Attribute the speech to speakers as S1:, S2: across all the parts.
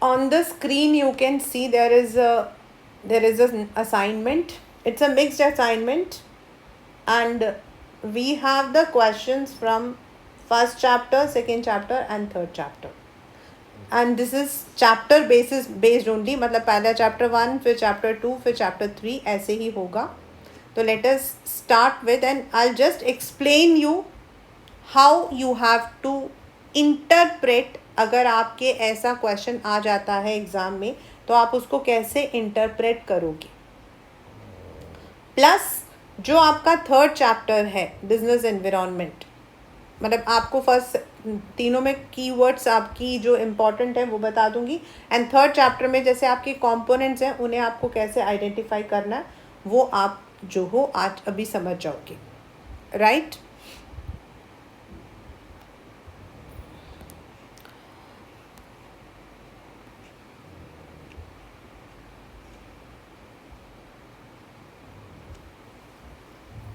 S1: On the screen you can see there is an assignment. It's a mixed assignment, and we have the questions from first chapter, second chapter and third chapter. And this is chapter based only, मतलब पहला chapter 1, फिर chapter 2, फिर chapter 3, ऐसे ही होगा. तो let us start with, and I'll just explain you how you have to interpret. अगर आपके ऐसा क्वेश्चन आ जाता है एग्ज़ाम में तो आप उसको कैसे इंटरप्रेट करोगे. प्लस जो आपका थर्ड चैप्टर है बिजनेस एनवायरनमेंट, मतलब आपको फर्स्ट तीनों में कीवर्ड्स आपकी जो इम्पोर्टेंट है वो बता दूंगी, एंड थर्ड चैप्टर में जैसे आपके कंपोनेंट्स हैं उन्हें आपको कैसे आइडेंटिफाई करना है वो आप जो हो आज अभी समझ जाओगे. Right.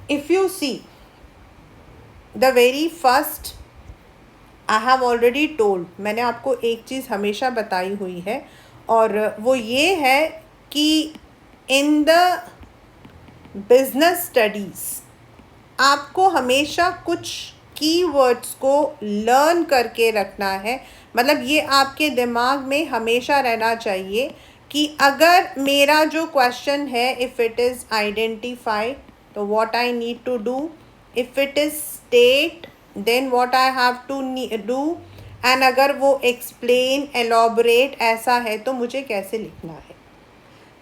S1: If you see the very first, I have already told, मैंने आपको एक चीज़ हमेशा बताई हुई है और वो ये है कि इन द बिजनेस स्टडीज़ आपको हमेशा कुछ कीवर्ड्स को लर्न करके रखना है. मतलब ये आपके दिमाग में हमेशा रहना चाहिए कि अगर मेरा जो क्वेश्चन है इफ़ इट इज़ आइडेंटिफाई तो what I need to do, if it is state then what I have to do, and अगर वो एक्सप्लेन एलॉबरेट ऐसा है तो मुझे कैसे लिखना है.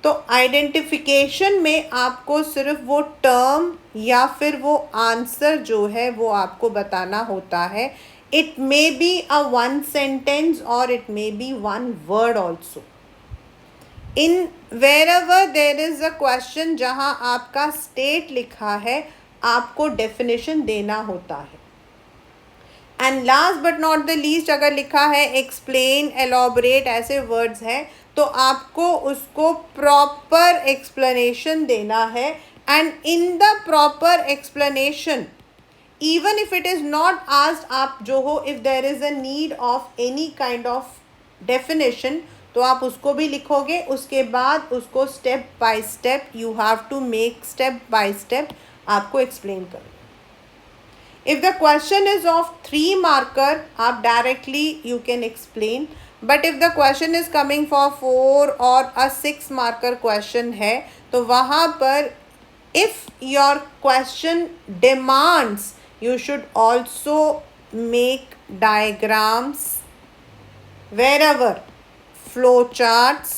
S1: तो आइडेंटिफिकेशन में आपको सिर्फ वो टर्म या फिर वो आंसर जो है वो आपको बताना होता है. It may be a one sentence और it may be one word also. In wherever there is a question जहाँ आपका स्टेट लिखा है आपको डेफिनेशन देना होता है. And last but not the least अगर लिखा है एक्सप्लेन एलॉबरेट ऐसे वर्ड्स हैं तो आपको उसको प्रॉपर एक्सप्लेनेशन देना है. And in the proper explanation even if it is not asked, आप जो हो if there is a need of any kind of definition तो आप उसको भी लिखोगे. उसके बाद उसको step by step you have to make step by step आपको एक्सप्लेन करो. If the question is of 3 marker, आप directly you can explain. But if the question is coming for 4 or a 6 marker question है तो वहाँ पर if your question demands you should also make diagrams wherever, flow charts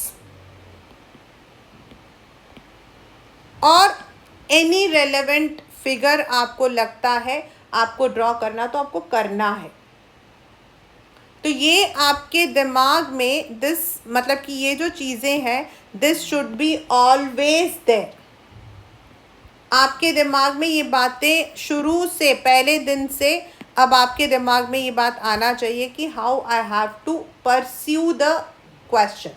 S1: और any relevant figure आपको लगता है आपको ड्रॉ करना तो आपको करना है. तो ये आपके दिमाग में दिस मतलब कि ये जो चीज़ें हैं this should be always there. आपके दिमाग में ये बातें शुरू से पहले दिन से अब आपके दिमाग में ये बात आना चाहिए कि how I have to pursue the question.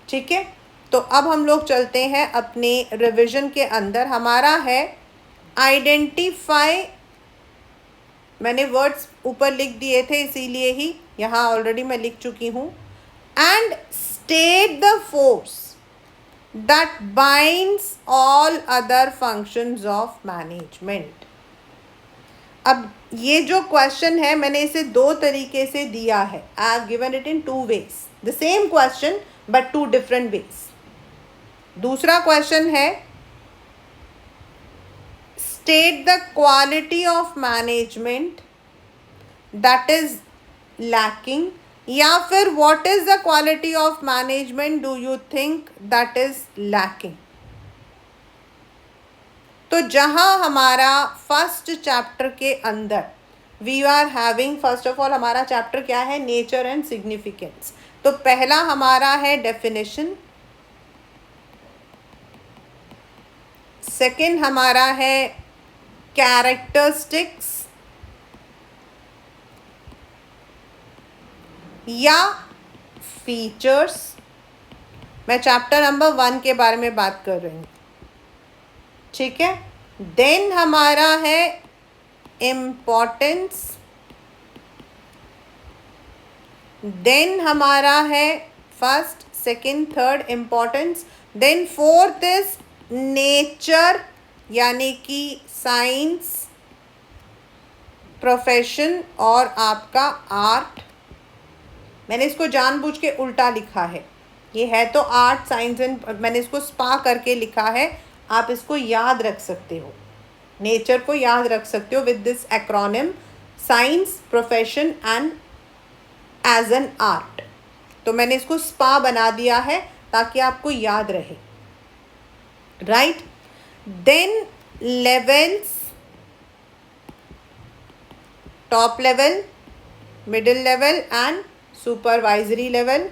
S1: ठीक है. तो अब हम लोग चलते हैं अपने रिवीजन के अंदर. हमारा है आइडेंटिफाई. मैंने वर्ड्स ऊपर लिख दिए थे इसीलिए ही यहाँ ऑलरेडी मैं लिख चुकी हूँ. And state the force that binds all other functions of management. अब ये जो क्वेश्चन है मैंने इसे 2 तरीके से दिया है. I have given it in 2 ways. The same question but 2 different ways. दूसरा क्वेश्चन है state the quality of management that is lacking, या फिर what is the quality of management do you think that is lacking. तो जहाँ हमारा first chapter के अंदर we are having first of all हमारा चैप्टर क्या है नेचर एंड सिग्निफिकेंस. तो पहला हमारा है डेफिनेशन, सेकंड हमारा है कैरेक्टरिस्टिक्स या फीचर्स. मैं चैप्टर नंबर 1 के बारे में बात कर रही हूँ. ठीक है. देन हमारा है इम्पोर्टेंस, देन हमारा है first, second, third importance, then fourth is nature यानी कि साइंस, प्रोफेशन और आपका आर्ट। मैंने इसको जानबूझ के उल्टा लिखा है, ये है तो आर्ट साइंस एंड, मैंने इसको स्पा करके लिखा है, आप इसको याद रख सकते हो, नेचर को याद रख सकते हो with this acronym science, profession and as an art. तो मैंने इसको स्पा बना दिया है ताकि आपको याद रहे, right. Then levels, top level, middle level and supervisory level,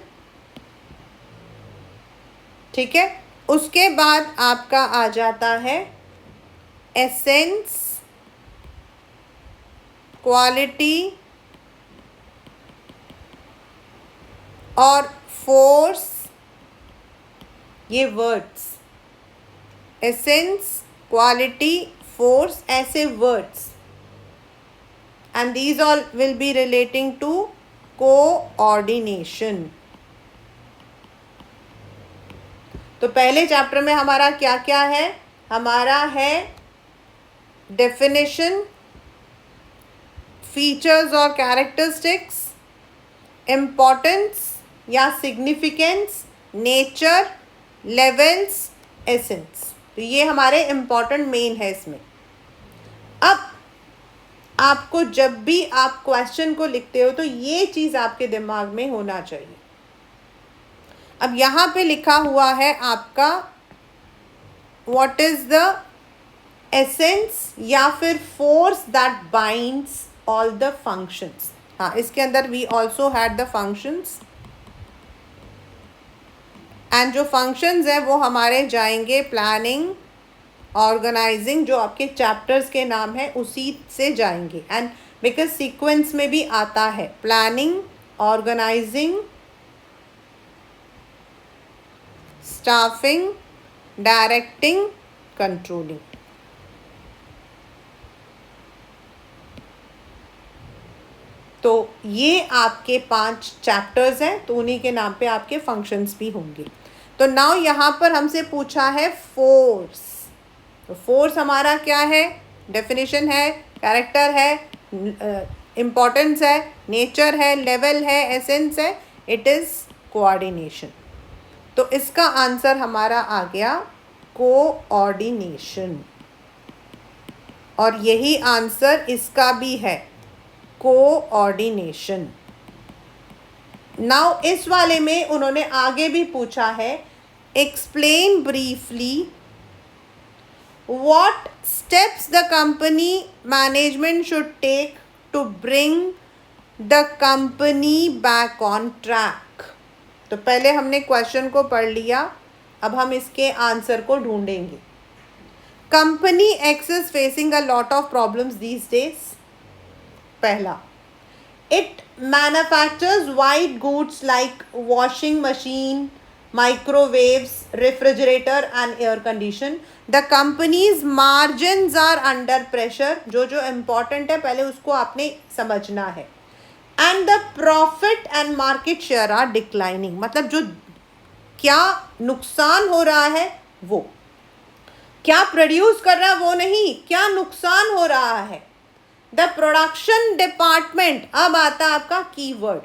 S1: ठीक है। उसके बाद आपका आ जाता है एसेंस, क्वालिटी और फोर्स, ये वर्ड्स, एसेंस, क्वालिटी, फोर्स, ऐसे words, and these all will be relating to coordination। तो पहले चैप्टर में हमारा क्या क्या है, हमारा है डेफिनेशन, फीचर्स और कैरेक्टरिस्टिक्स, इम्पोर्टेंस या सिग्निफिकेंस, नेचर, लेवल्स, एसेंस। तो ये हमारे इम्पोर्टेंट मेन है इसमें। अब आपको जब भी आप क्वेश्चन को लिखते हो तो ये चीज़ आपके दिमाग में होना चाहिए। अब यहाँ पे लिखा हुआ है आपका व्हाट इज द एसेंस या फिर force that binds all the functions. हाँ, इसके अंदर we also had the functions, and जो फंक्शंस है वो हमारे जाएंगे प्लानिंग, ऑर्गेनाइजिंग, जो आपके चैप्टर्स के नाम है उसी से जाएंगे। एंड बिकॉज सीक्वेंस में भी आता है planning, organising, staffing, directing, controlling. तो ये आपके 5 चैप्टर्स हैं, तो उन्हीं के नाम पे आपके फंक्शंस भी होंगे। तो नाउ यहाँ पर हमसे पूछा है फोर्स। तो फोर्स हमारा क्या है, डेफिनेशन है, कैरेक्टर है, इम्पोर्टेंस है, नेचर है, लेवल है, एसेंस है, इट इज़ कोऑर्डिनेशन। तो इसका आंसर हमारा आ गया कोऑर्डिनेशन, और यही आंसर इसका भी है, कोऑर्डिनेशन। नाउ इस वाले में उन्होंने आगे भी पूछा है, explain briefly what steps the company management should take to bring the company back on track। तो पहले हमने क्वेश्चन को पढ़ लिया, अब हम इसके आंसर को ढूंढेंगे। Company X is facing a lot of problems these days. पहला, it manufactures white goods like washing machine, microwaves, refrigerator and air condition। The company's margins are under pressure। जो जो important है पहले उसको आपने समझना है। And the profit and market share are declining। मतलब जो क्या नुकसान हो रहा है, वो क्या प्रोड्यूस कर रहा है वो नहीं, क्या नुकसान हो रहा है। The production department, अब आता है आपका keyword,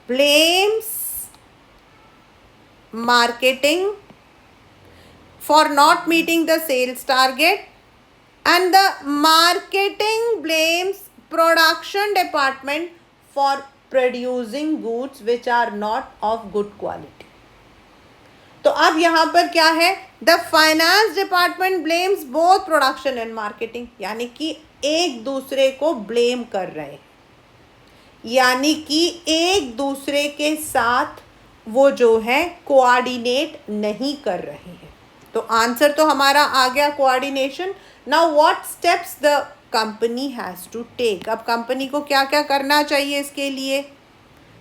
S1: blames marketing for not meeting the sales target, and the marketing blames production department for producing goods which are not of good quality। तो अब यहाँ पर क्या है, the finance department blames both production and marketing, यानी कि एक दूसरे को ब्लेम कर रहे हैं, यानी कि एक दूसरे के साथ वो जो है कोऑर्डिनेट नहीं कर रहे हैं। तो आंसर तो हमारा आ गया coordination. Now what steps the company has to take. अब कंपनी को क्या क्या करना चाहिए इसके लिए,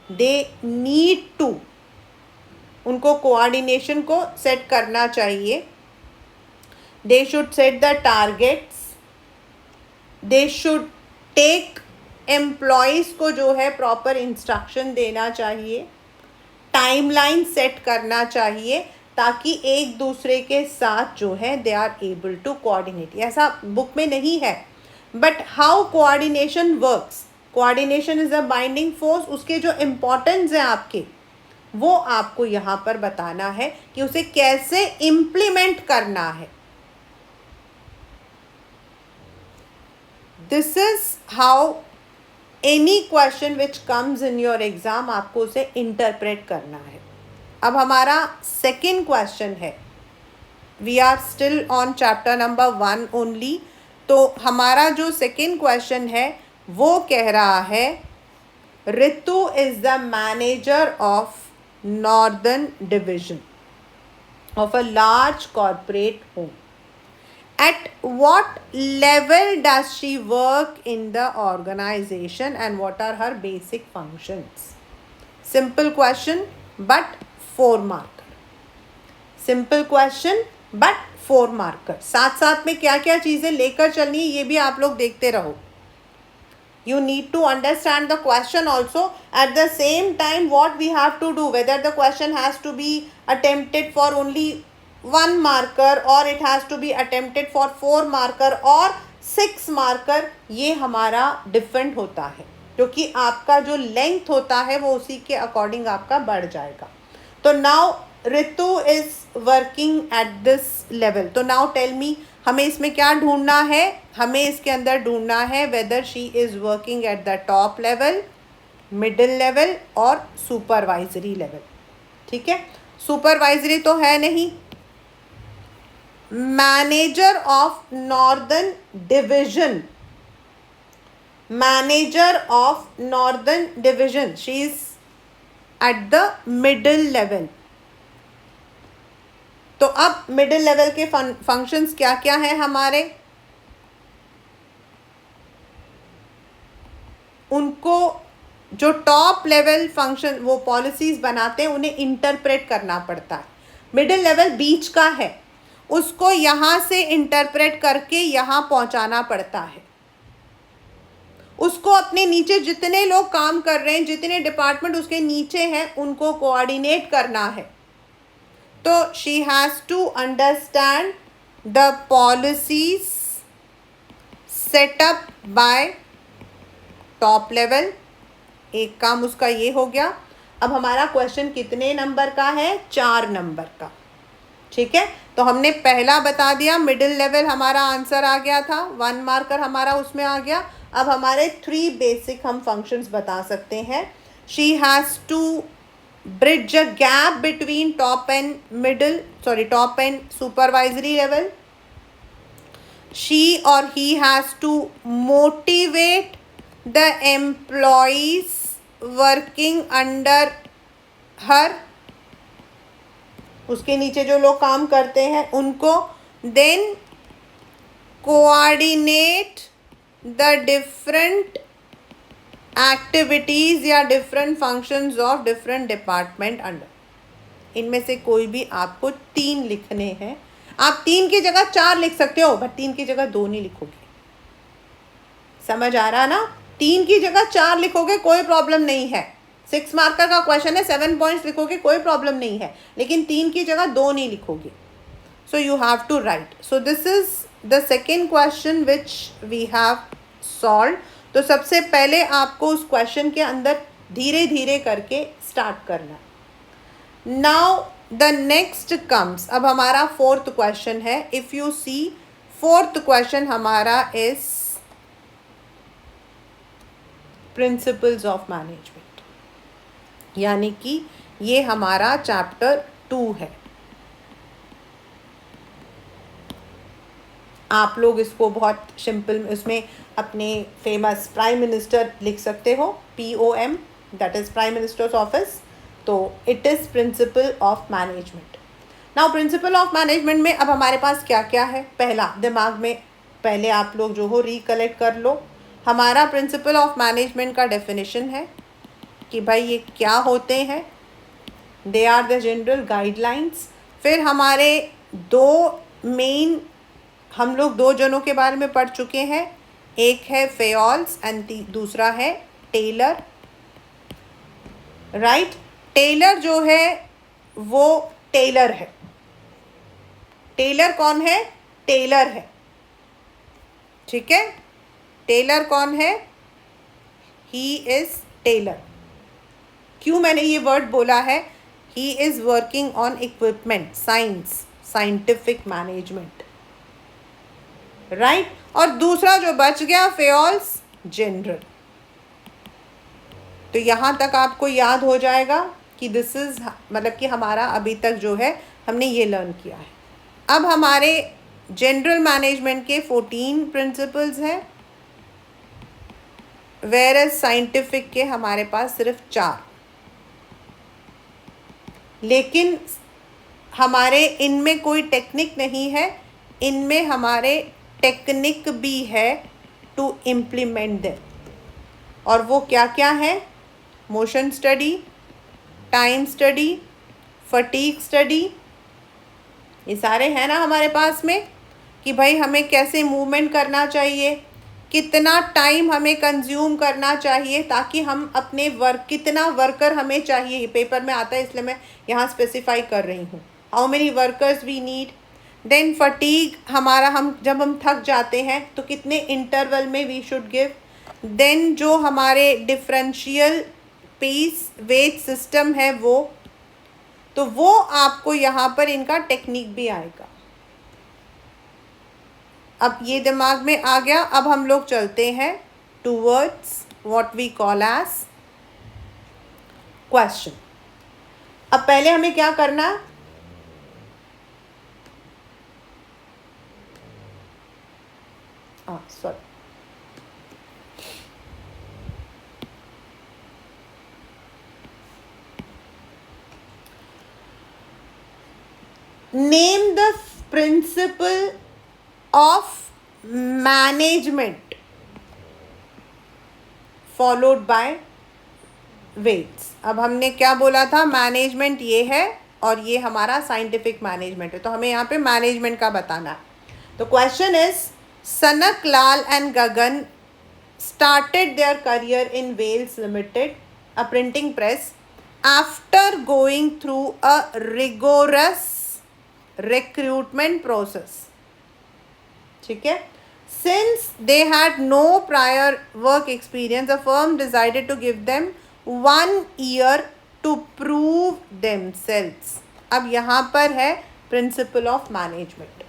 S1: दे नीड टू, उनको कोऑर्डिनेशन को सेट करना चाहिए। They should set the targets, they should take employees को जो है प्रॉपर इंस्ट्रक्शन देना चाहिए, टाइमलाइन सेट करना चाहिए, ताकि एक दूसरे के साथ जो है they are able to coordinate. ऐसा बुक में नहीं है, but how coordination works, coordination is a binding force, उसके जो इम्पोर्टेंस है आपके, वो आपको यहाँ पर बताना है कि उसे कैसे इम्प्लीमेंट करना है। This is how any question which comes in your exam, आपको उसे इंटरप्रेट करना है। अब हमारा सेकेंड क्वेश्चन है, we are still on chapter number 1 only. तो हमारा जो सेकेंड क्वेश्चन है वो कह रहा है, Ritu is the manager of northern division of a large corporate home. At what level does she work in the organization and what are her basic functions? Simple question but 4 marker. Simple question but 4 marker. साथ साथ में क्या क्या चीज़ें लेकर चलनी है ये भी आप लोग देखते रहो. You need to understand the question also. At the same time, what we have to do, whether the question has to be attempted for only 1 marker or it has to be attempted for 4 marker or 6 marker, ये हमारा different होता है, क्योंकि आपका जो length होता है वो उसी के अकॉर्डिंग आपका बढ़ जाएगा. तो now Ritu is working at this level. तो नाउ टेल मी, हमें इसमें क्या ढूंढना है? हमें इसके अंदर ढूंढना है whether she is working at the top level, middle level और सुपरवाइजरी लेवल. ठीक है, सुपरवाइजरी तो है नहीं. Manager of northern division, manager of northern division, she is at the middle level. तो अब मिडिल लेवल के फंक्शंस क्या क्या हैं हमारे? उनको जो टॉप लेवल फंक्शन वो पॉलिसीज बनाते हैं उन्हें इंटरप्रेट करना पड़ता है. मिडिल लेवल बीच का है, उसको यहाँ से इंटरप्रेट करके यहाँ पहुँचाना पड़ता है. उसको अपने नीचे जितने लोग काम कर रहे हैं, जितने डिपार्टमेंट उसके नीचे हैं, उनको कोऑर्डिनेट करना है. तो she has to understand the policies set up by top level. एक काम उसका ये हो गया. अब हमारा क्वेश्चन कितने नंबर का है? 4 नंबर का. ठीक है, तो हमने पहला बता दिया, मिडिल लेवल हमारा आंसर आ गया था, 1 मार्कर हमारा उसमें आ गया. अब हमारे 3 बेसिक हम फंक्शंस बता सकते हैं. She has to bridge a gap between top and supervisory level. She और he has to motivate the employees working under her, उसके नीचे जो लोग काम करते हैं उनको. Then coordinate the different activities या different functions of different department under. इनमें से कोई भी आपको 3 लिखने हैं. आप 3 की जगह 4 लिख सकते हो, बट 3 की जगह 2 नहीं लिखोगे. समझ आ रहा ना? 3 की जगह 4 लिखोगे, कोई प्रॉब्लम नहीं है. 6 मार्कर का क्वेश्चन है, 7 पॉइंट्स लिखोगे, कोई प्रॉब्लम नहीं है. लेकिन 3 की जगह 2 नहीं लिखोगे. So you have to write. So this is the second question which we have solve. तो सबसे पहले आपको उस क्वेश्चन के अंदर धीरे धीरे करके स्टार्ट करना. नाउ द नेक्स्ट कम्स, अब हमारा 4th क्वेश्चन है. If you see 4th question हमारा इज प्रिंसिपल्स ऑफ मैनेजमेंट, यानी कि ये हमारा चैप्टर 2 है. आप लोग इसको बहुत सिंपल, इसमें अपने फेमस प्राइम मिनिस्टर लिख सकते हो, POM, that is prime minister's office. तो it is principle of management. Now principle of management में अब हमारे पास क्या क्या है? पहला, दिमाग में पहले आप लोग जो हो रिकलेक्ट कर लो. हमारा प्रिंसिपल ऑफ मैनेजमेंट का डेफिनेशन है कि भाई ये क्या होते हैं. They are the general guidelines. फिर हमारे 2 मेन, हम लोग 2 जनों के बारे में पढ़ चुके हैं, एक है फेयोल्स एंड दूसरा है टेलर, राइट। टेलर जो है वो टेलर है। टेलर कौन है? टेलर है, ठीक है। टेलर कौन है? He is Taylor. क्यों मैंने ये वर्ड बोला है? He is working on equipment, scientific management, right. और दूसरा जो बच गया फेयोल्स, जनरल। तो यहाँ तक आपको याद हो जाएगा कि दिस इज, मतलब कि हमारा अभी तक जो है हमने ये लर्न किया है। अब हमारे जनरल मैनेजमेंट के 14 प्रिंसिपल्स हैं, वेयर एज साइंटिफिक के हमारे पास सिर्फ 4। लेकिन हमारे इनमें कोई टेक्निक नहीं है, इनमें हमारे टेक्निक भी है टू इम्प्लीमेंट देम। और वो क्या क्या है? Motion study, time study, fatigue study, ये सारे हैं ना हमारे पास में, कि भाई हमें कैसे मूवमेंट करना चाहिए, कितना टाइम हमें कंज्यूम करना चाहिए, ताकि हम अपने वर्क, कितना वर्कर हमें चाहिए, ये पेपर में आता है इसलिए मैं यहाँ स्पेसिफाई कर रही हूँ, how many workers we need. Then fatigue हमारा, हम जब हम थक जाते हैं तो कितने इंटरवल में वी शुड गिव। देन जो हमारे डिफरेंशियल पेस वेट सिस्टम है वो आपको यहाँ पर इनका टेक्निक भी आएगा। अब ये दिमाग में आ गया। अब हम लोग चलते हैं towards what we call as question. अब पहले हमें क्या करना है? Sorry, name the principle of management followed by weights. अब हमने क्या बोला था? मैनेजमेंट ये है और ये हमारा साइंटिफिक मैनेजमेंट है, तो हमें यहाँ पे मैनेजमेंट का बताना है। तो question is, Sanak Lal and Gagan started their career in Wales Limited, a printing press, after going through a rigorous recruitment process. ठीक है? Since they had no prior work experience, the firm decided to give them 1 year to prove themselves. अब यहाँ पर है principal of management,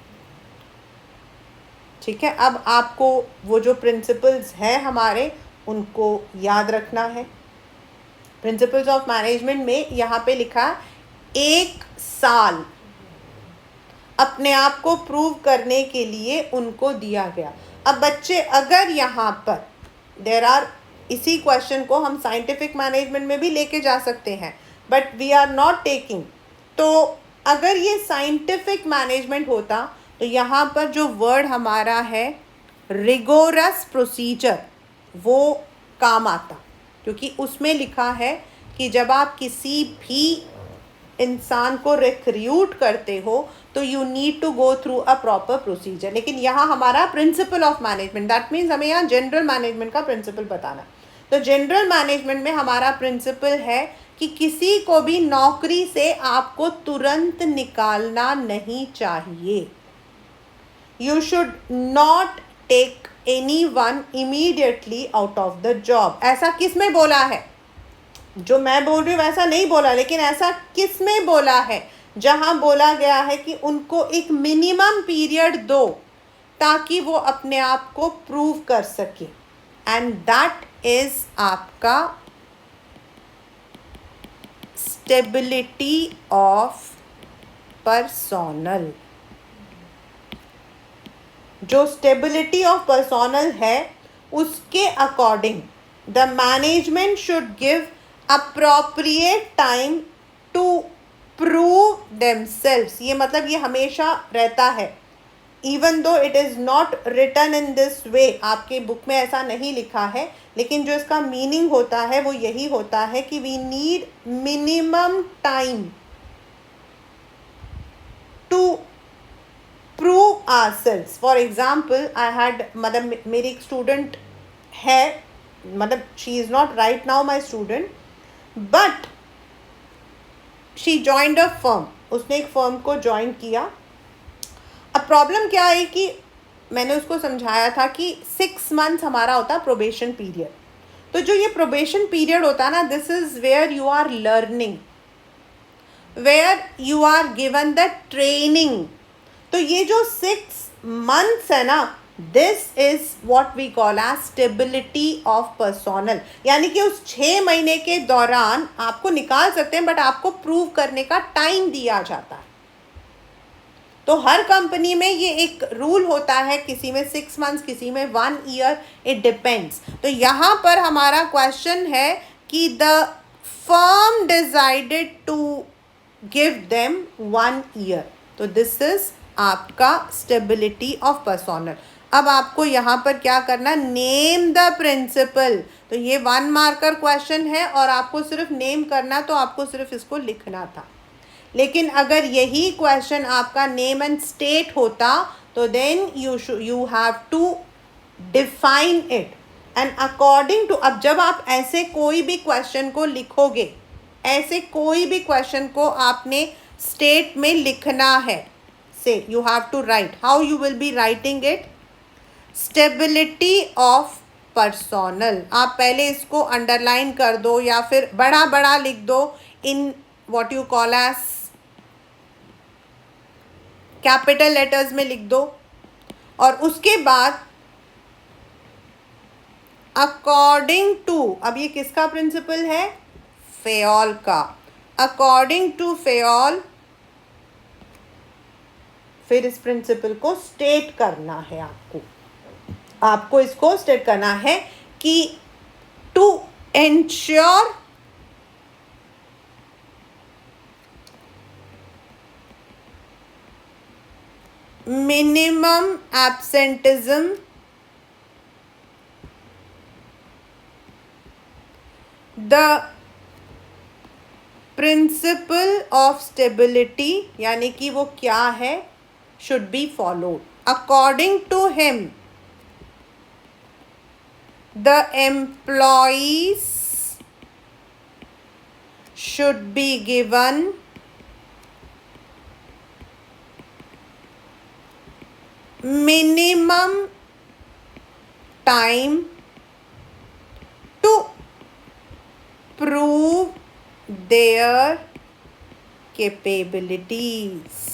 S1: ठीक है। अब आपको वो जो प्रिंसिपल्स हैं हमारे, उनको याद रखना है। प्रिंसिपल्स ऑफ मैनेजमेंट में यहाँ पे लिखा 1 साल अपने आप को प्रूव करने के लिए उनको दिया गया। अब बच्चे, अगर यहाँ पर देयर आर, इसी क्वेश्चन को हम साइंटिफिक मैनेजमेंट में भी लेके जा सकते हैं, but we are not taking. तो अगर ये साइंटिफिक मैनेजमेंट होता तो यहाँ पर जो वर्ड हमारा है रिगोरस प्रोसीजर, वो काम आता, क्योंकि उसमें लिखा है कि जब आप किसी भी इंसान को रिक्रूट करते हो तो you need to go through a proper procedure. लेकिन यहाँ हमारा principle of management, that means हमें यहाँ जनरल मैनेजमेंट का प्रिंसिपल बताना। तो जनरल मैनेजमेंट में हमारा प्रिंसिपल है कि किसी को भी नौकरी से आपको तुरंत निकालना नहीं चाहिए। You should not take anyone immediately out of the job. ऐसा किस में बोला है? जो मैं बोल रही हूँ वैसा नहीं बोला, लेकिन ऐसा किस में बोला है? जहाँ बोला गया है कि उनको एक मिनिमम पीरियड दो ताकि वो अपने आप को प्रूव कर सके, एंड दैट इज आपका स्टेबिलिटी ऑफ पर्सोनल। जो स्टेबिलिटी ऑफ पर्सोनल है उसके according the management should give appropriate time to prove themselves. ये मतलब ये हमेशा रहता है, even though it is not written in this way, आपके बुक में ऐसा नहीं लिखा है, लेकिन जो इसका मीनिंग होता है वो यही होता है कि we need minimum time to prove ourselves. For example, I had, मतलब मेरी एक स्टूडेंट है, मतलब she is not right now my student, but she joined a firm, उसने एक फर्म को ज्वाइन किया. अब प्रॉब्लम क्या है कि मैंने उसको समझाया था कि 6 मंथ्स हमारा होता है प्रोबेशन पीरियड. तो जो ये प्रोबेशन पीरियड होता है ना, this is where you are learning, where you are given the training. तो ये जो 6 मंथ्स है ना, this is what we call as stability of personnel. यानी कि उस 6 महीने के दौरान आपको निकाल सकते हैं, बट आपको प्रूव करने का टाइम दिया जाता है. तो हर कंपनी में ये एक रूल होता है, किसी में 6 मंथ्स, किसी में 1 ईयर, इट डिपेंड्स. तो यहाँ पर हमारा क्वेश्चन है कि the firm decided to give them 1 year. तो दिस इज आपका स्टेबिलिटी ऑफ पर्सोनल. अब आपको यहाँ पर क्या करना, नेम द प्रिंसिपल. तो ये 1 मार्कर क्वेश्चन है और आपको सिर्फ नेम करना, तो आपको सिर्फ इसको लिखना था. लेकिन अगर यही क्वेश्चन आपका नेम एंड स्टेट होता, तो then you have to define it. And according to, अब जब आप ऐसे कोई भी क्वेश्चन को लिखोगे, ऐसे कोई भी क्वेश्चन को आपने स्टेट में लिखना है, say you have to write, how you will be writing it, stability of personnel. आप पहले इसको अंडरलाइन कर दो या फिर बड़ा बड़ा लिख दो in what you call as capital letters में लिख दो. और उसके बाद अकॉर्डिंग टू, अब ये किसका प्रिंसिपल है, फेयोल का. अकॉर्डिंग टू फेयोल, फिर इस प्रिंसिपल को स्टेट करना है. आपको इसको स्टेट करना है कि to ensure minimum absenteeism, the principle of stability, यानी कि वो क्या है, should be followed. According to him, the employees should be given minimum time to prove their capabilities.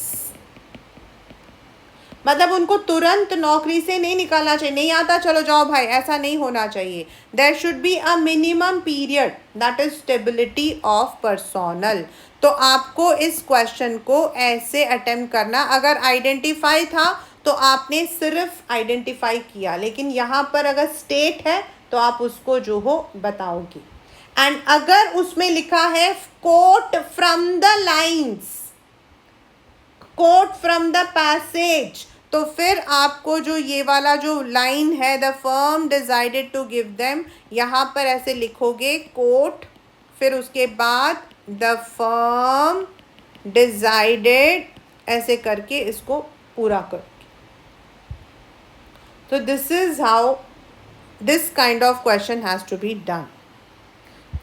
S1: मतलब उनको तुरंत नौकरी से नहीं निकालना चाहिए, नहीं आता चलो जाओ भाई, ऐसा नहीं होना चाहिए. There should be a minimum period, that is stability of personnel. तो आपको इस क्वेश्चन को ऐसे अटेम्प्ट करना. अगर आइडेंटिफाई था तो आपने सिर्फ आइडेंटिफाई किया, लेकिन यहाँ पर अगर स्टेट है तो आप उसको जो हो बताओगे. एंड अगर उसमें लिखा है quote from the lines, quote from the passage, तो फिर आपको जो ये वाला जो लाइन है, the firm decided to give them, यहाँ पर ऐसे लिखोगे कोट, फिर उसके बाद द फर्म डिसाइडेड, ऐसे करके इसको पूरा कर. So this is how this kind of question has to be done.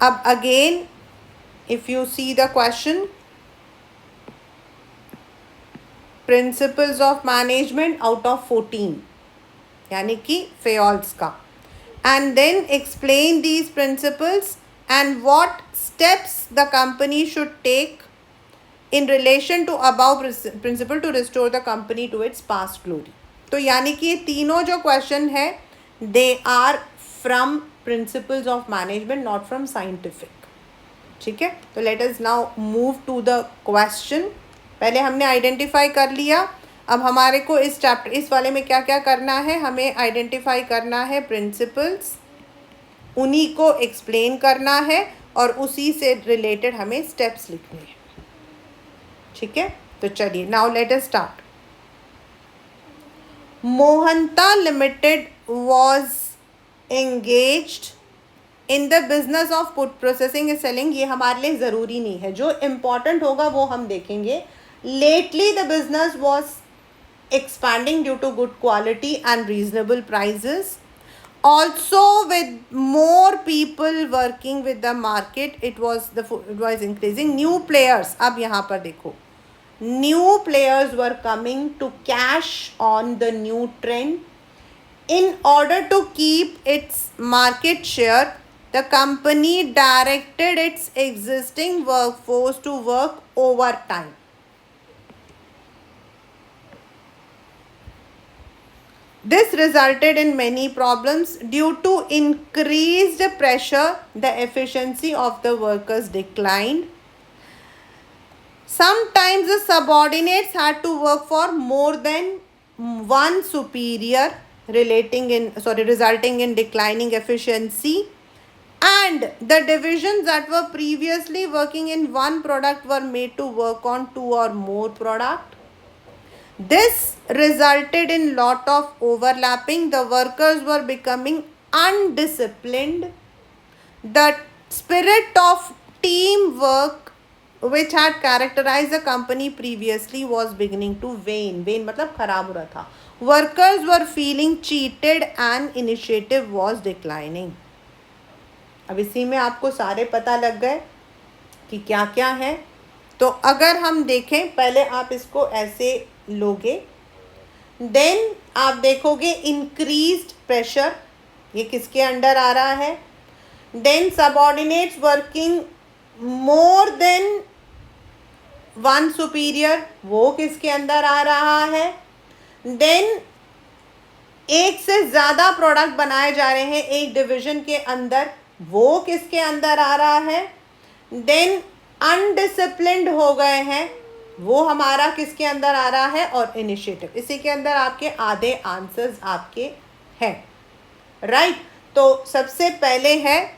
S1: अब again, if you see the question, principles of management out of 14, यानी कि फेयोल्स का, and then explain these principles and what steps the company should take in relation to above principle to restore the company to its past glory. तो यानी कि ये तीनों जो question है, they are from principles of management, not from scientific. ठीक है, तो let us now move to the question. पहले हमने आइडेंटिफाई कर लिया, अब हमारे को इस चैप्टर, इस वाले में क्या क्या करना है, हमें आइडेंटिफाई करना है प्रिंसिपल्स, उन्हीं को एक्सप्लेन करना है और उसी से रिलेटेड हमें स्टेप्स लिखने हैं. ठीक है, तो चलिए now let us start. Mohanta Limited was engaged in the business of food processing and selling. ये हमारे लिए ज़रूरी नहीं है, जो इम्पॉर्टेंट होगा वो हम देखेंगे. Lately the business was expanding due to good quality and reasonable prices. Also, with more people working with the market, it was increasing. New players, अब यहाँ पर देखो, new players were coming to cash on the new trend. In order to keep its market share, the company directed its existing workforce to work overtime. This resulted in many problems. Due to increased pressure, the efficiency of the workers declined. Sometimes the subordinates had to work for more than one superior, resulting in declining efficiency. And the divisions that were previously working in one product were made to work on two or more products. This resulted in lot of overlapping. The workers were becoming undisciplined. The spirit of teamwork which had characterized the company previously was beginning to wane. Wane मतलब खराब हो रहा था. Workers were feeling cheated and initiative was declining. अब इसी में आपको सारे पता लग गए कि क्या क्या है. तो अगर हम देखें, पहले आप इसको ऐसे लोगे, देन आप देखोगे इंक्रीज्ड प्रेशर, ये किसके अंडर आ रहा है. Then subordinates working more than one superior, वो किसके अंदर आ रहा है. देन एक से ज़्यादा प्रोडक्ट बनाए जा रहे हैं एक डिवीजन के अंदर, वो किसके अंदर आ रहा है. देन अनडिसिप्लिन्ड हो गए हैं, वो हमारा किसके अंदर आ रहा है. और इनिशिएटिव, इसी के अंदर आपके आधे आंसर्स आपके हैं. राइट. तो सबसे पहले है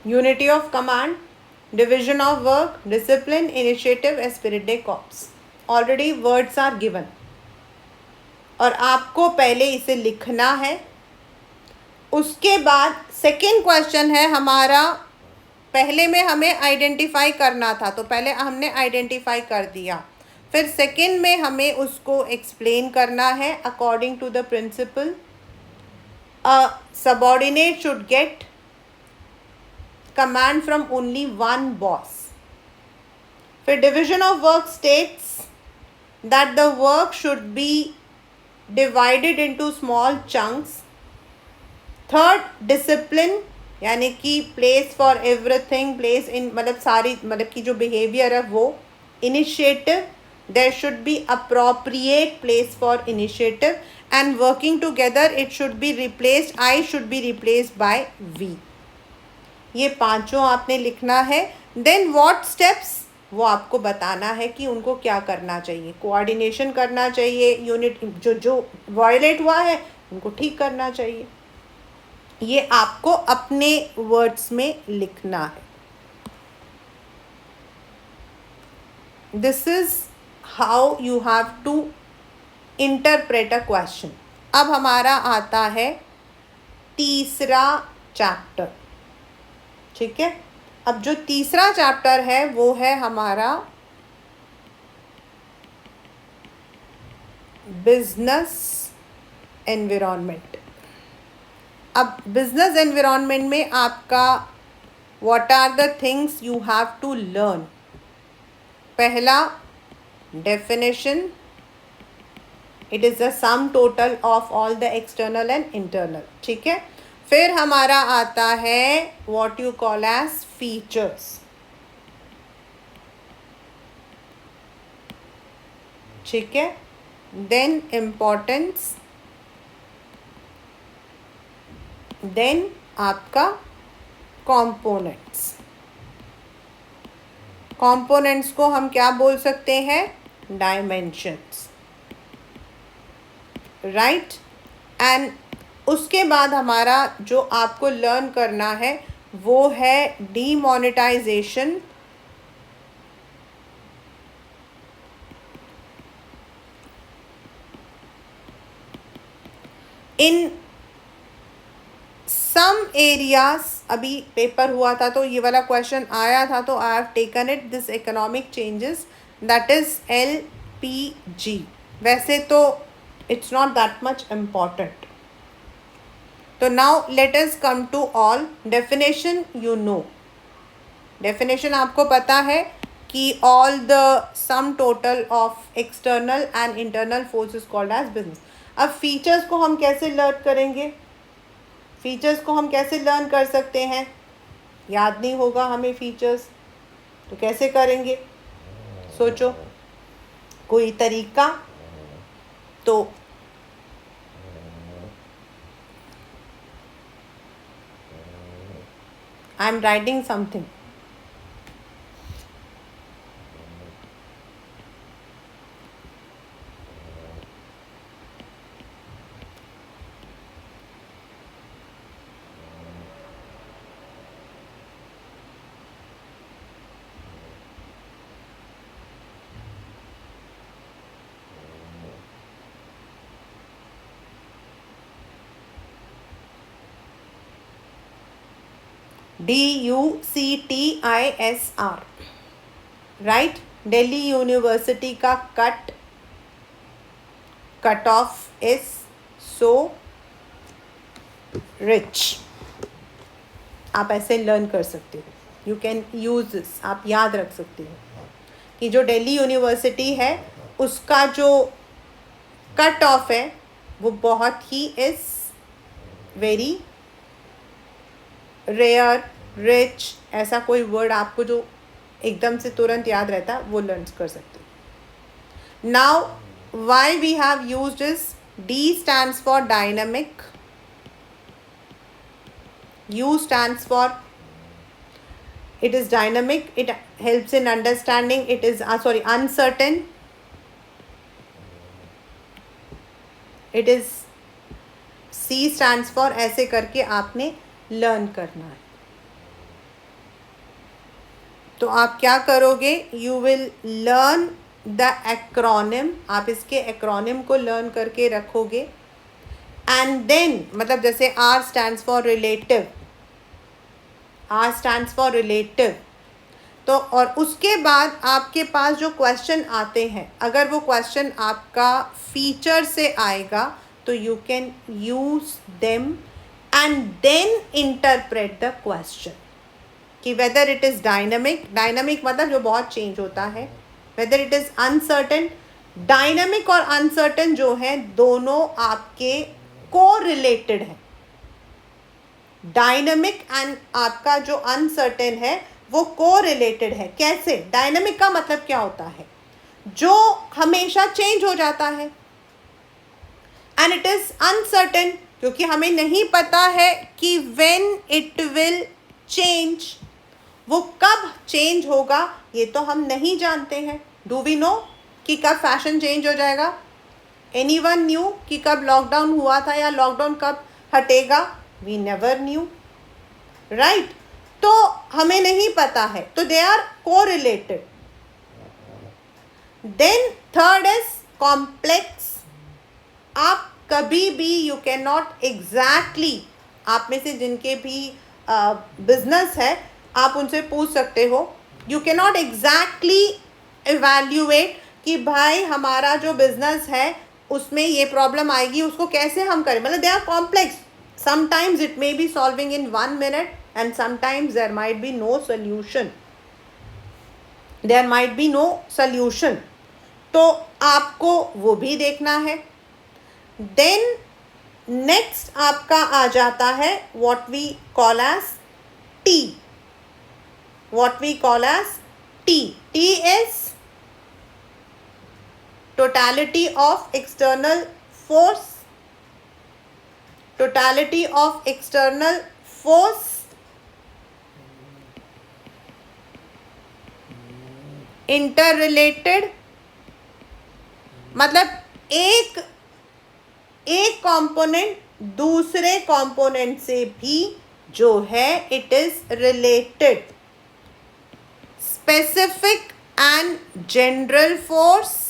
S1: unity of command, division of work, discipline, initiative, esprit de corps. Already words are given और आपको पहले इसे लिखना है. उसके बाद सेकेंड क्वेश्चन है हमारा, पहले में हमें आइडेंटिफाई करना था, तो पहले हमने आइडेंटिफाई कर दिया. फिर सेकेंड में हमें उसको एक्सप्लेन करना है. According to the principle, a subordinate should get command from only one boss. फिर division of work states that the work should be divided into small chunks. Third, discipline यानी कि place for everything, place in मतलब सारी मतलब की जो behavior है वो. Initiative, there should be appropriate place for initiative, and working together it should be replaced, I should be replaced by we. ये पांचों आपने लिखना है. देन व्हाट स्टेप्स, वो आपको बताना है कि उनको क्या करना चाहिए. कोऑर्डिनेशन करना चाहिए, यूनिट जो वायलेट हुआ है उनको ठीक करना चाहिए. ये आपको अपने वर्ड्स में लिखना है. This is how you have to interpret a question. अब हमारा आता है तीसरा चैप्टर. ठीक है. अब जो तीसरा चैप्टर है वो है हमारा बिजनेस एनवायरनमेंट. अब बिजनेस एनवायरनमेंट में आपका what are the things you have to learn. पहला, definition, it is the sum total of all the external and internal. ठीक है, फिर हमारा आता है what you call as features. ठीक है, then importance, then आपका components. components को हम क्या बोल सकते हैं? dimensions, right. एंड उसके बाद हमारा जो आपको लर्न करना है वो है डीमोनेटाइजेशन, इन सम एरियाज. अभी पेपर हुआ था तो ये वाला क्वेश्चन आया था, तो I have taken it, this economic changes, that is LPG. वैसे तो it's not that much important. So now let us come to all definition. you know, definition आपको पता है कि all the sum total of external and internal force is called as business. अब features को हम कैसे learn करेंगे? features को हम कैसे learn कर सकते हैं? याद नहीं होगा हमें features, तो कैसे करेंगे? सोचो कोई तरीका. तो I am writing something. DUCTISR, right. Delhi University का cut off is so rich. आप ऐसे लर्न कर सकते हो, यू कैन यूज दिस, आप याद रख सकते हो कि जो दिल्ली यूनिवर्सिटी है उसका जो कट ऑफ है वो बहुत ही इज वेरी रेयर, रिच, ऐसा कोई वर्ड आपको जो एकदम से तुरंत याद रहता है वो लर्न कर सकते हो. Now why we have used is D stands for dynamic, U stands for it is dynamic, it helps in understanding, it is uncertain, it is C stands for, ऐसे करके आपने लर्न करना है. तो आप क्या करोगे? You will learn the acronym. आप इसके एक्रोनिम को लर्न करके रखोगे. एंड देन मतलब जैसे R stands for relative, R stands for relative. तो और उसके बाद आपके पास जो क्वेश्चन आते हैं, अगर वो क्वेश्चन आपका फीचर से आएगा तो you can use them and then interpret the question कि whether it is dynamic, dynamic मतलब जो बहुत चेंज होता है, whether it is uncertain. dynamic और uncertain जो है दोनों आपके co-related हैं. dynamic and आपका जो uncertain है वो co-related है. कैसे? dynamic का मतलब क्या होता है? जो हमेशा चेंज हो जाता है. and it is uncertain क्योंकि हमें नहीं पता है कि when it will change, वो कब चेंज होगा ये तो हम नहीं जानते हैं. डू वी नो कि कब फैशन चेंज हो जाएगा? एनीवन न्यू कि कब लॉकडाउन हुआ था या लॉकडाउन कब हटेगा? We never knew, right. तो हमें नहीं पता है, तो they are correlated. Then third is complex. आप कभी भी यू कैन नॉट एग्जैक्टली, आप में से जिनके भी बिजनेस है आप उनसे पूछ सकते हो, you can not exactly evaluate कि भाई हमारा जो बिजनेस है उसमें ये प्रॉब्लम आएगी, उसको कैसे हम करें. मतलब they are complex. Sometimes it may be solving in 1 minute and sometimes there might be no solution. There might be no solution. तो आपको वो भी देखना है। देन नेक्स्ट आपका आ जाता है what we call as T. What we call as T. T is totality of external force, totality of external force, interrelated, मतलब एक कंपोनेंट दूसरे कंपोनेंट से भी जो है it is related. Specific and general force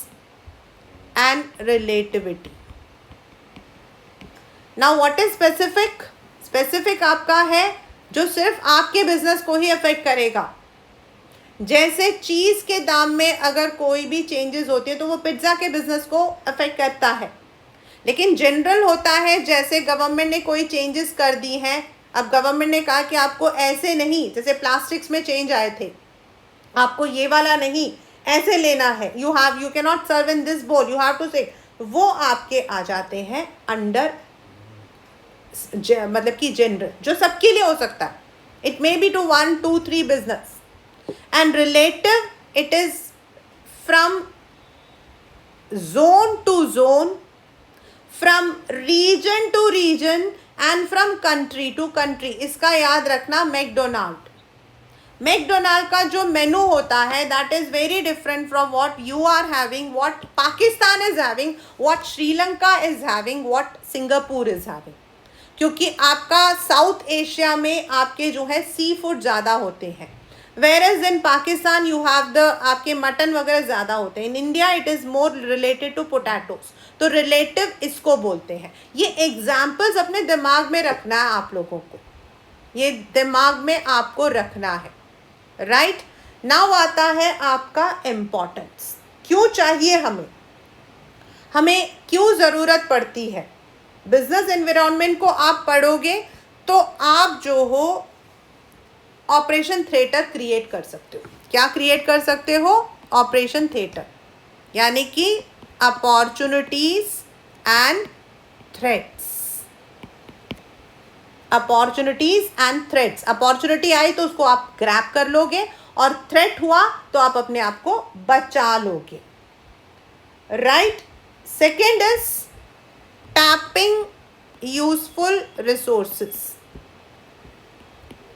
S1: and relativity. Now what is specific? Specific आपका है जो सिर्फ आपके बिजनेस को ही अफेक्ट करेगा। जैसे चीज़ के दाम में अगर कोई भी चेंजेस होती है तो वो पिज्ज़ा के बिजनेस को अफेक्ट करता है। लेकिन जनरल होता है, जैसे गवर्नमेंट ने कोई चेंजेस कर दी हैं, अब गवर्नमेंट ने कहा कि आपको ऐसे नहीं, जैसे प्लास्टिक्स में चेंज आए थे, आपको ये वाला नहीं ऐसे लेना है, you can not serve in this bowl, you have to say, वो आपके आ जाते हैं अंडर मतलब कि जनरल, जो सबके लिए हो सकता है। It may be to 1 2 3 business. And relative, it is from zone to zone, from region to region and from country to country. इसका याद रखना, मैकडोनाल्ड का जो मेनू होता है that is very different from what you are having, what Pakistan is having, what Sri Lanka is having, what Singapore is having. क्योंकि आपका south Asia में आपके जो है सी फूड ज़्यादा होते हैं, where as in Pakistan you have the आपके मटन वगैरह ज़्यादा होते हैं। In India it is more related to potatoes. तो रिलेटिव इसको बोलते हैं। ये एग्जाम्पल्स अपने दिमाग में रखना है आप लोगों को, ये दिमाग में आपको रखना है। राइट नाउ आता है आपका इम्पोर्टेंस। क्यों चाहिए हमें क्यों ज़रूरत पड़ती है। बिजनेस एनवायरनमेंट को आप पढ़ोगे तो आप जो हो ऑपरेशन थिएटर क्रिएट कर सकते हो। क्या क्रिएट कर सकते हो? ऑपरेशन थिएटर, यानी कि opportunities and threats. Opportunities and threats. Opportunity आई तो उसको आप ग्रैब कर लोगे, और थ्रेट हुआ तो आप अपने आप को बचा लोगे। Right. Second is tapping useful resources.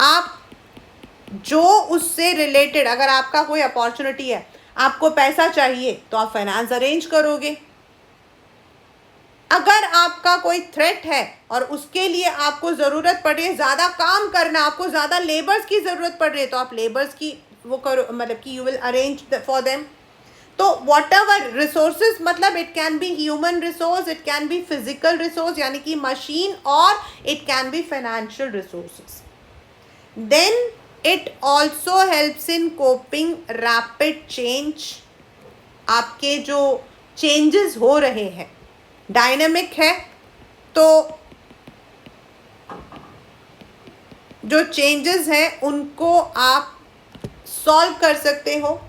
S1: आप जो उससे रिलेटेड, अगर आपका कोई अपॉर्चुनिटी है, आपको पैसा चाहिए तो आप फाइनेंस अरेंज करोगे। अगर आपका कोई थ्रेट है और उसके लिए आपको ज़रूरत पड़ रही है, ज़्यादा काम करना, आपको ज़्यादा लेबर्स की ज़रूरत पड़ रही है, तो आप लेबर्स की वो करो, मतलब कि you will arrange for them. तो वॉट एवर रिसोर्सेज, मतलब it can be human resource, it can be physical resource यानी कि मशीन, और it can be financial resources. Then it also helps in coping rapid change. आपके जो changes हो रहे हैं, डायनेमिक है, तो जो चेंजेस हैं उनको आप सॉल्व कर सकते हो।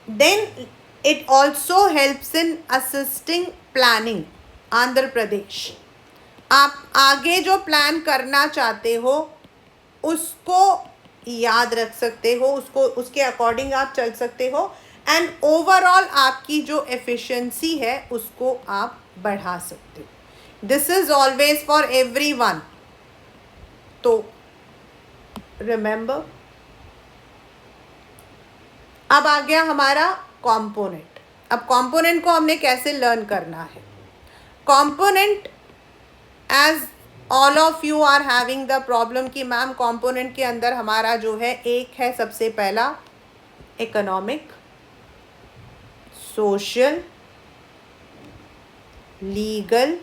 S1: Then it also helps in assisting planning. Andhra Pradesh, आप आगे जो प्लान करना चाहते हो उसको याद रख सकते हो, उसको उसके अकॉर्डिंग आप चल सकते हो, एंड ओवरऑल आपकी जो एफिशिएंसी है उसको आप बढ़ा सकते हो। This is always for everyone. तो रिमेंबर, अब आ गया हमारा कंपोनेंट। अब कंपोनेंट को हमने कैसे लर्न करना है। Component, as all of you are having the problem कि मैम कंपोनेंट के अंदर हमारा जो है एक है सबसे पहला economic, social, legal,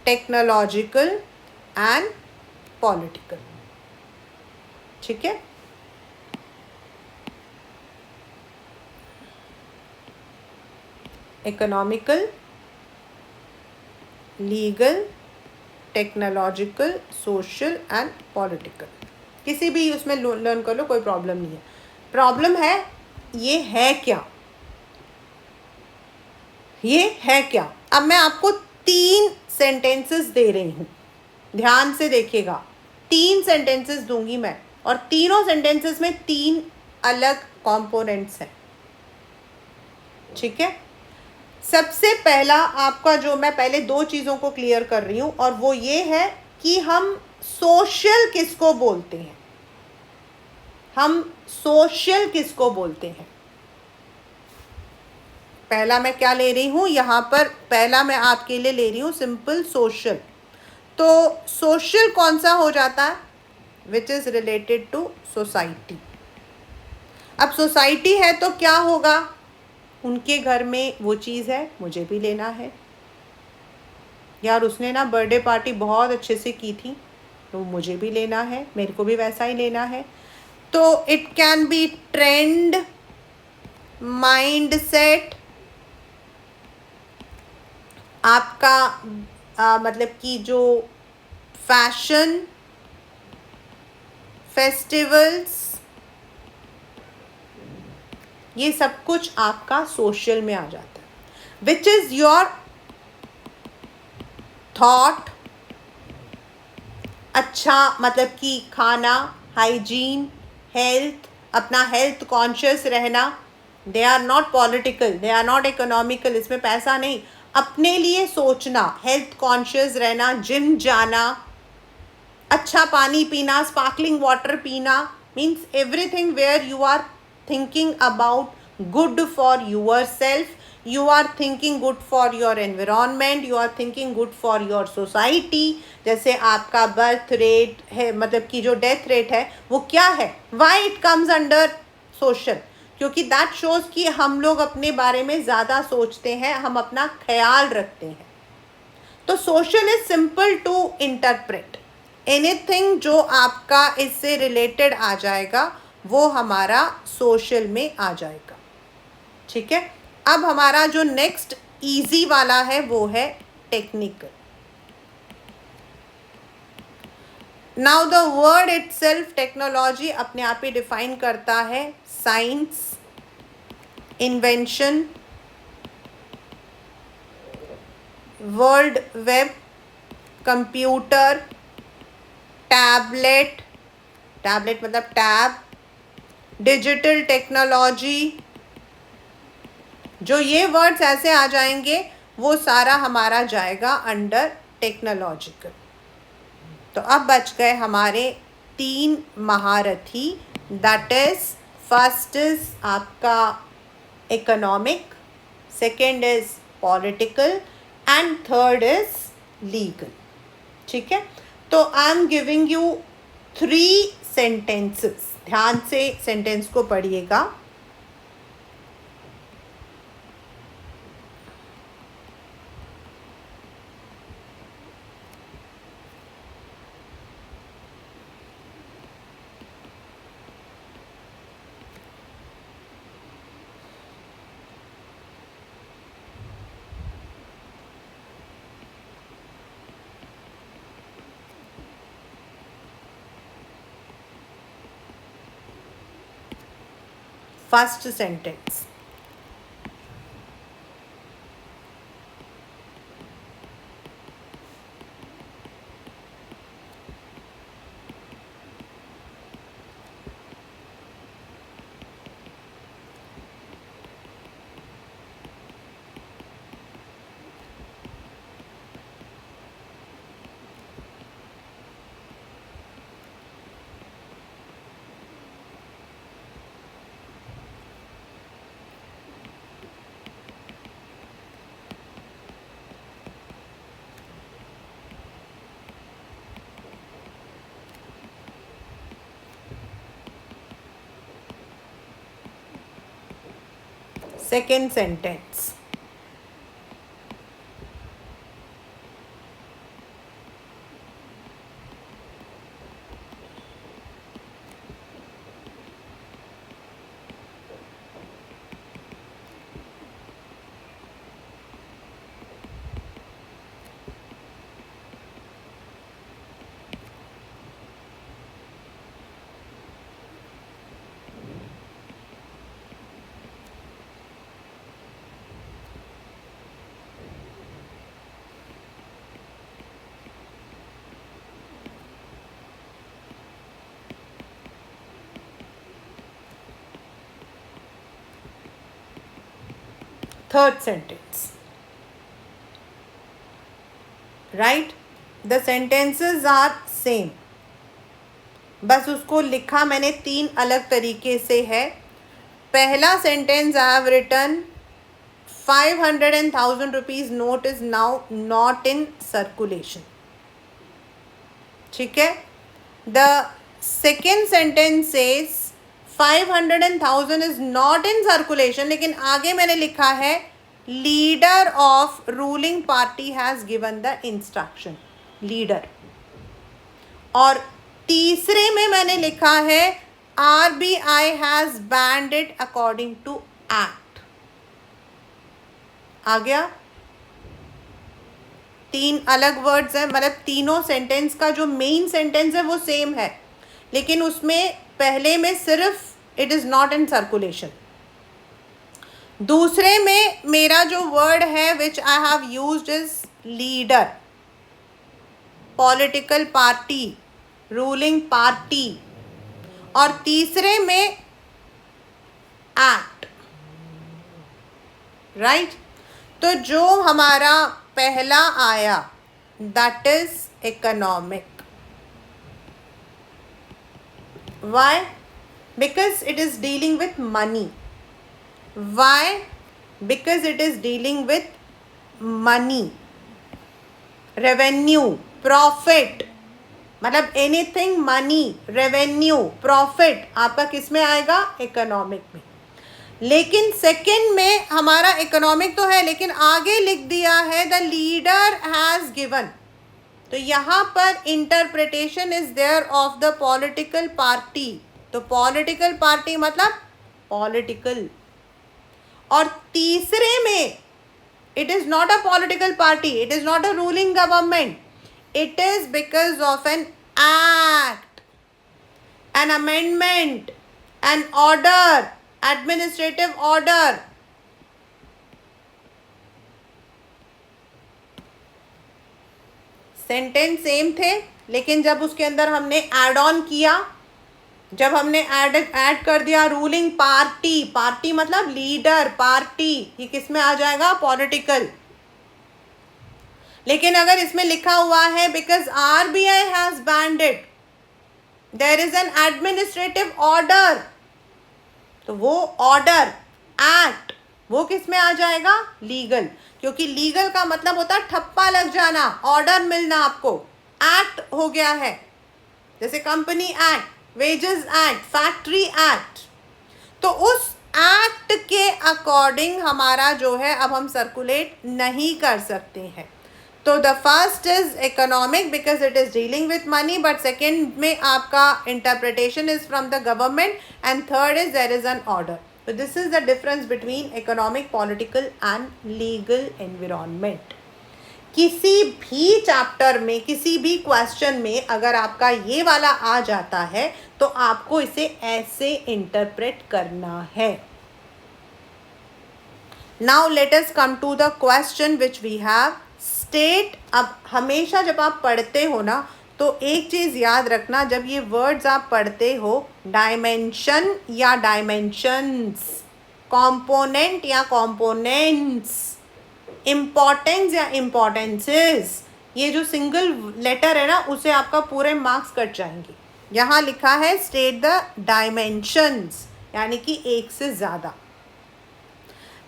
S1: technological and political. ठीक है। Economical, legal, technological, social and political. किसी भी उसमें लर्न कर लो, कोई प्रॉब्लम नहीं है। प्रॉब्लम है ये है क्या, ये है क्या। अब मैं आपको 3 सेंटेंसेस दे रही हूँ, ध्यान से देखिएगा। 3 सेंटेंसेस दूंगी मैं, और तीनों सेंटेंसेस में 3 अलग कंपोनेंट्स हैं, ठीक है। सबसे पहला आपका, जो मैं पहले 2 चीज़ों को क्लियर कर रही हूँ, और वो ये है कि हम सोशल किसको बोलते हैं, हम सोशल किसको बोलते हैं। पहला मैं क्या ले रही हूँ यहाँ पर, पहला मैं आपके लिए ले रही हूँ सिंपल सोशल। तो सोशल कौन सा हो जाता है, which is related to society. अब सोसाइटी है तो क्या होगा, उनके घर में वो चीज़ है, मुझे भी लेना है। यार उसने ना बर्थडे पार्टी बहुत अच्छे से की थी, तो मुझे भी लेना है, मेरे को भी वैसा ही लेना है। तो it can B trend, mind set, आपका मतलब कि जो फैशन, फेस्टिवल्स, ये सब कुछ आपका सोशल में आ जाता है। विच इज़ योर थॉट, अच्छा मतलब कि खाना, हाइजीन, हेल्थ, अपना हेल्थ कॉन्शियस रहना। They are not political, they are not economical, इसमें पैसा नहीं, अपने लिए सोचना, हेल्थ कॉन्शियस रहना, जिम जाना, अच्छा पानी पीना, स्पार्कलिंग वाटर पीना, means everything where you are thinking about good for yourself, you are thinking good for your environment, you are thinking good for your society। जैसे आपका बर्थ रेट है, मतलब कि जो डेथ रेट है वो क्या है, why it comes under social, क्योंकि that shows कि हम लोग अपने बारे में ज़्यादा सोचते हैं, हम अपना ख्याल रखते हैं। तो social is simple to interpret, anything जो आपका इससे रिलेटेड आ जाएगा वो हमारा सोशल में आ जाएगा, ठीक है। अब हमारा जो नेक्स्ट इजी वाला है वो है technical. Now the word itself, technology अपने आप ही डिफाइन करता है science, invention, world web, computer, tablet, tablet मतलब टैब, डिजिटल टेक्नोलॉजी, जो ये वर्ड्स ऐसे आ जाएंगे वो सारा हमारा जाएगा अंडर टेक्नोलॉजिकल। तो अब बच गए हमारे 3 महारथी, दैट इज फर्स्ट इज आपका economic, second is political, and third is legal, ठीक है। तो I am giving you 3 sentences, ध्यान से सेंटेंस को पढ़िएगा। First sentence, second sentence, third sentence, right, the sentences are same, बस उसको लिखा मैंने 3 अलग तरीके से है। पहला sentence, I have written 500 and 1000 rupees note is now not in circulation, ठीक है। The second sentence says 500 and 1000 is not in circulation, लेकिन आगे मैंने लिखा है leader of ruling party has given the instruction, leader. और तीसरे में मैंने लिखा है RBI has banned it according to act. आ गया, 3 अलग वर्ड्स हैं, मतलब तीनों सेंटेंस का जो मेन सेंटेंस है वो सेम है, लेकिन उसमें पहले में सिर्फ it is not in circulation, दूसरे में मेरा जो वर्ड है which I have used is leader, political party, ruling party, और तीसरे में एक्ट, राइट। तो जो हमारा पहला आया that is economic, why? Because it is dealing with money. Why? Because it is dealing with money, revenue, profit, मतलब anything money, revenue, profit आपका किस में आएगा? इकोनॉमिक में। लेकिन सेकंड में हमारा इकोनॉमिक तो है, लेकिन आगे लिख दिया है द लीडर हैज़ गिवन, तो यहाँ पर interpretation is there of the political party. तो पॉलिटिकल पार्टी मतलब पॉलिटिकल, और तीसरे में it is not a political party, it is not a ruling government, it is because of an act, an amendment, an order, administrative order. Sentence same थे, लेकिन जब उसके अंदर हमने ऐड ऑन किया, जब हमने ऐड कर दिया रूलिंग पार्टी, पार्टी मतलब लीडर, पार्टी, ये किस में आ जाएगा? पॉलिटिकल। लेकिन अगर इसमें लिखा हुआ है because RBI has banned it, there is an administrative order, तो वो ऑर्डर, एक्ट, वो किस में आ जाएगा? लीगल, क्योंकि लीगल का मतलब होता है ठप्पा लग जाना, ऑर्डर मिलना आपको। एक्ट हो गया है, जैसे company act, wages act, factory act, तो उस एक्ट के अकॉर्डिंग हमारा जो है अब हम सर्कुलेट नहीं कर सकते हैं। तो the first is economic because it is dealing with money, but second में आपका interpretation is from the government, and third is there is an order. So this is the difference between economic, political and legal environment. किसी भी chapter में, किसी भी question में अगर आपका ये वाला आ जाता है तो आपको इसे ऐसे इंटरप्रेट करना है। Now let us come to the question which we have. State, अब हमेशा जब आप पढ़ते हो ना तो एक चीज़ याद रखना, जब ये वर्ड्स आप पढ़ते हो, डायमेंशन या डायमेंशंस, कंपोनेंट या कंपोनेंट्स, इम्पोर्टेंस या इम्पोर्टेंसेस, ये जो सिंगल लेटर है ना उसे आपका पूरे मार्क्स कट जाएंगे। यहाँ लिखा है स्टेट द डायमेंशंस, यानी कि एक से ज़्यादा।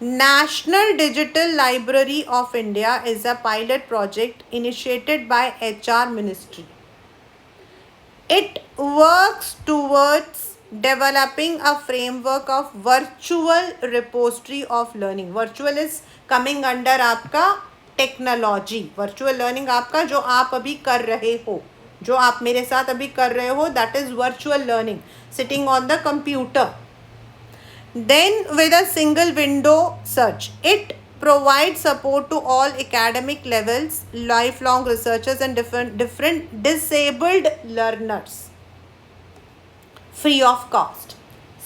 S1: National Digital Library of India is a pilot project initiated by HR Ministry. It works towards developing a framework of virtual repository of learning. Virtual is coming under आपका technology, virtual learning आपका जो आप अभी कर रहे हो, जो आप मेरे साथ अभी कर रहे हो, that is virtual learning, sitting on the computer. Then with a single window search, it provides support to all academic levels, lifelong researchers and different disabled learners free of cost.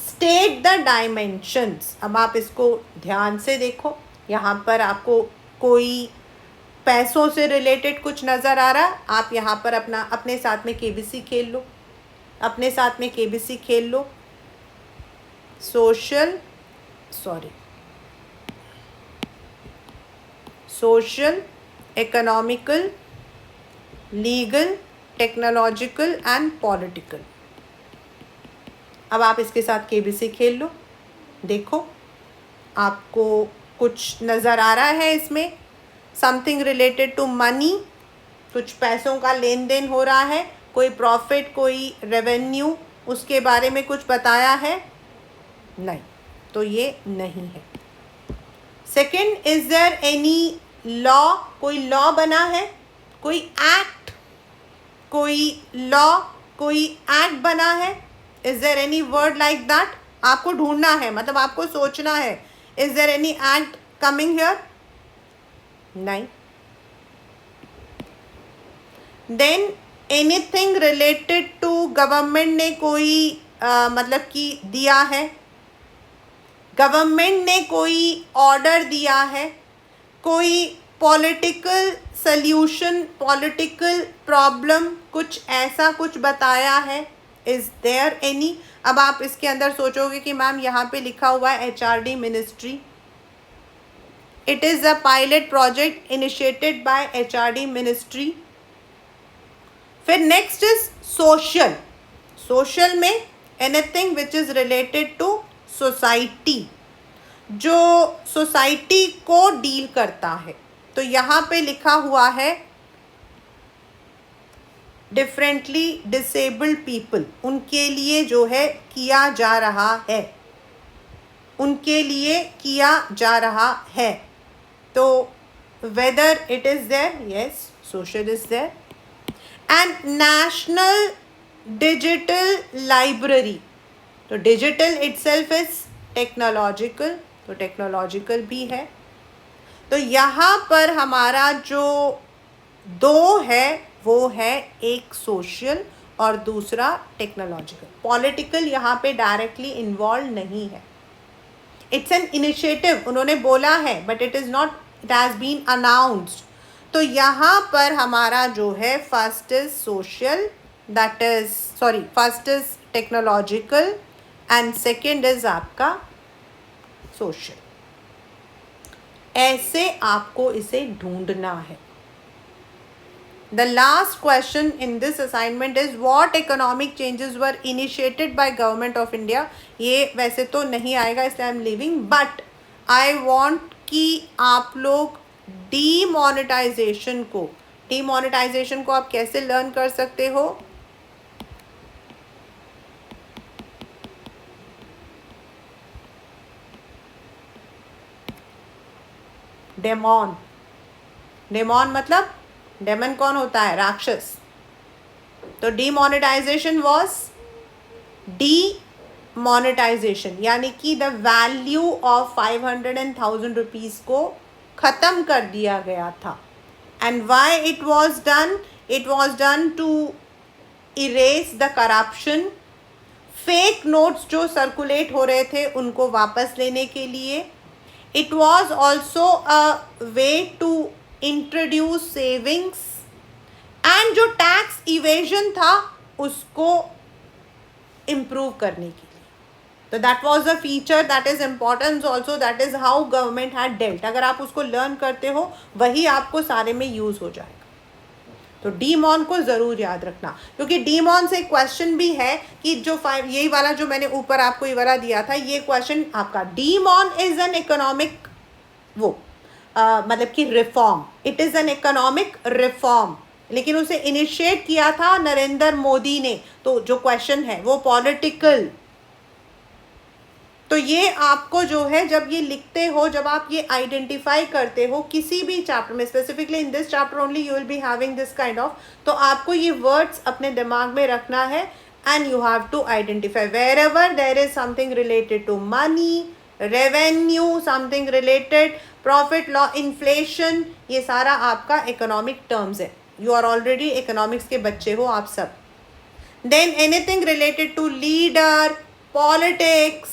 S1: State the dimensions. अब आप इसको ध्यान से देखो, यहाँ पर आपको कोई पैसों से रिलेटेड कुछ नज़र आ रहा है, आप यहाँ पर अपने साथ में KBC खेल लो, अपने साथ में KBC खेल लो, social, economical, legal, technological and political. अब आप इसके साथ केबीसी खेल लो, देखो आपको कुछ नज़र आ रहा है इसमें। समथिंग रिलेटेड टू मनी, कुछ पैसों का लेन देन हो रहा है, कोई प्रॉफिट, कोई रेवेन्यू, उसके बारे में कुछ बताया है? नहीं, तो ये नहीं है। Second, is there any law, कोई लॉ बना है, कोई एक्ट, कोई लॉ, कोई एक्ट बना है? Is there any word like that? आपको ढूंढना है, मतलब आपको सोचना है, is there any act coming here? नहीं। Then anything related to government ने कोई मतलब कि दिया है, गवर्नमेंट ने कोई ऑर्डर दिया है, कोई पॉलिटिकल सल्यूशन, पॉलिटिकल प्रॉब्लम, कुछ ऐसा कुछ बताया है? Is there any? अब आप इसके अंदर सोचोगे कि मैम यहाँ पे लिखा हुआ है HRD ministry, it is a pilot project initiated by HRD ministry. फिर नेक्स्ट इज सोशल। सोशल में anything which is related to society, जो सोसाइटी को डील करता है। तो यहाँ पे लिखा हुआ है डिफरेंटली डिसेबल्ड पीपल, उनके लिए जो है किया जा रहा है, उनके लिए किया जा रहा है। तो whether it is there, yes, social is there. And national digital library, तो डिजिटल इटसेल्फ इज टेक्नोलॉजिकल, तो टेक्नोलॉजिकल भी है। तो यहाँ पर हमारा जो दो है वो है एक सोशल और दूसरा टेक्नोलॉजिकल। पॉलिटिकल यहाँ पे डायरेक्टली इन्वॉल्व नहीं है, इट्स एन इनिशिएटिव, उन्होंने बोला है, but it is not, it has been announced. तो यहाँ पर हमारा जो है first is social, that is sorry first is technological and second is आपका सोशल। ऐसे आपको इसे ढूंढना है। The last question in this assignment is what economic changes were initiated by government of India? ये वैसे तो नहीं आएगा इसलिए I am leaving, but I want कि आप लोग डीमोनेटाइजेशन को आप कैसे लर्न कर सकते हो? डेमोन, डेमोन मतलब डेमन कौन होता है? राक्षस। तो डीमोनेटाइजेशन वॉज डीमोनेटाइजेशन, यानी कि the value of 500 and 1000 rupees को ख़त्म कर दिया गया था। And why it was done? It was done to erase the corruption. Fake notes जो सर्कुलेट हो रहे थे उनको वापस लेने के लिए। It was also a way to introduce savings, and जो टैक्स इवेजन था उसको इम्प्रूव करने के लिए। तो that was a feature, that is importance also, that is how government had dealt. अगर आप उसको लर्न करते हो वही आपको सारे में यूज हो जाएगा। तो डीमॉन को ज़रूर याद रखना, क्योंकि डीमॉन से क्वेश्चन भी है कि जो यही वाला जो मैंने ऊपर आपको ये वाला दिया था, ये क्वेश्चन आपका डीमॉन इज एन इकोनॉमिक मतलब कि reform, it is an economic reform, लेकिन उसे इनिशिएट किया था नरेंद्र मोदी ने। तो जो क्वेश्चन है वो पॉलिटिकल। तो ये आपको जो है जब ये लिखते हो, जब आप ये आइडेंटिफाई करते हो किसी भी चैप्टर में, specifically in this chapter only you will be having this kind of, तो आपको ये वर्ड्स अपने दिमाग में रखना है and you have to identify wherever there is something related to money, revenue, something related profit, law, inflation, ये सारा आपका इकोनॉमिक टर्म्स है। यू आर ऑलरेडी इकोनॉमिक्स के बच्चे हो आप सब। Then anything related to leader, politics,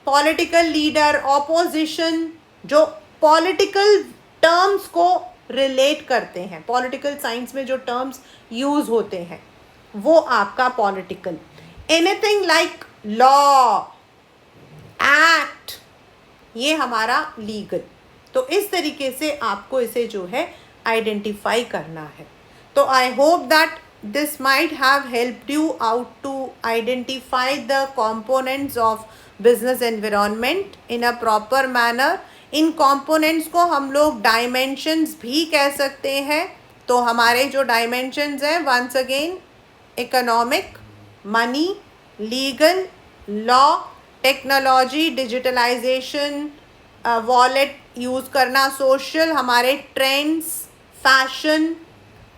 S1: political leader, opposition, जो पॉलिटिकल टर्म्स को रिलेट करते हैं, पॉलिटिकल साइंस में जो टर्म्स यूज होते हैं वो आपका political. Anything like law, act, ये हमारा लीगल। तो इस तरीके से आपको इसे जो है आइडेंटिफाई करना है. तो I hope that this might have helped you out to identify the components of business environment in a proper manner. In components को हम लोग dimensions भी कह सकते हैं. तो हमारे जो dimensions हैं once again economic, money, legal, law, technology, digitalization, wallet use करना, social हमारे trends, fashion,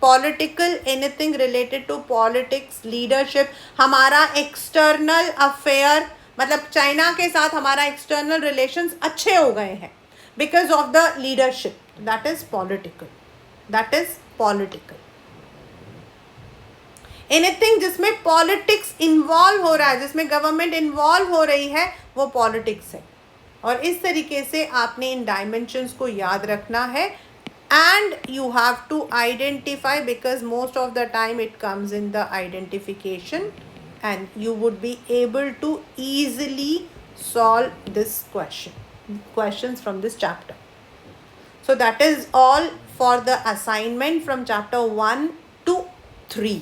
S1: political anything related to politics, leadership, हमारा एक्सटर्नल अफेयर, मतलब चाइना के साथ हमारा एक्सटर्नल रिलेशंस अच्छे हो गए हैं because of the leadership. That is political. That is political. Anything जिसमें पॉलिटिक्स इन्वॉल्व हो रहा है, जिसमें गवर्नमेंट इन्वॉल्व हो रही है, वो पॉलिटिक्स है. और इस तरीके से आपने इन डायमेंशंस को याद रखना है. And you have to identify, because most of the time it comes in the identification, and you would be able to easily solve this questions from this chapter. So that is all for the assignment from chapter 1 to 3.